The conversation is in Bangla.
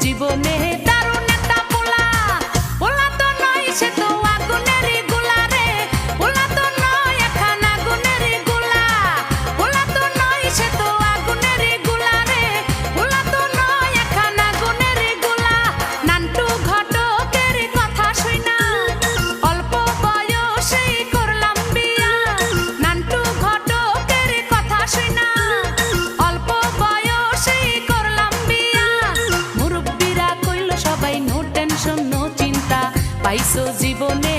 জীবনে দারুণ একটা পোলা, পোলা তো নয় সে তো আগুনেরই গোলা রে, পোলা তো নয় এখন আগুনেরই গোলা, পোলা তো নয় সে তো আগুনেরই গোলা রে, পোলা তো নয় এখন আগুনেরই গোলা। নান্টু ঘটকের কথা শুইনা অল্প বয়সেই করলাম বিয়া, নান্টু ঘটকের কথা শুইনা অল্প বয়সেই করলাম বিয়া। মুরব্বিরা কইল সবাই নো টেনশন নো চিন্তা, পাইছো জীবনে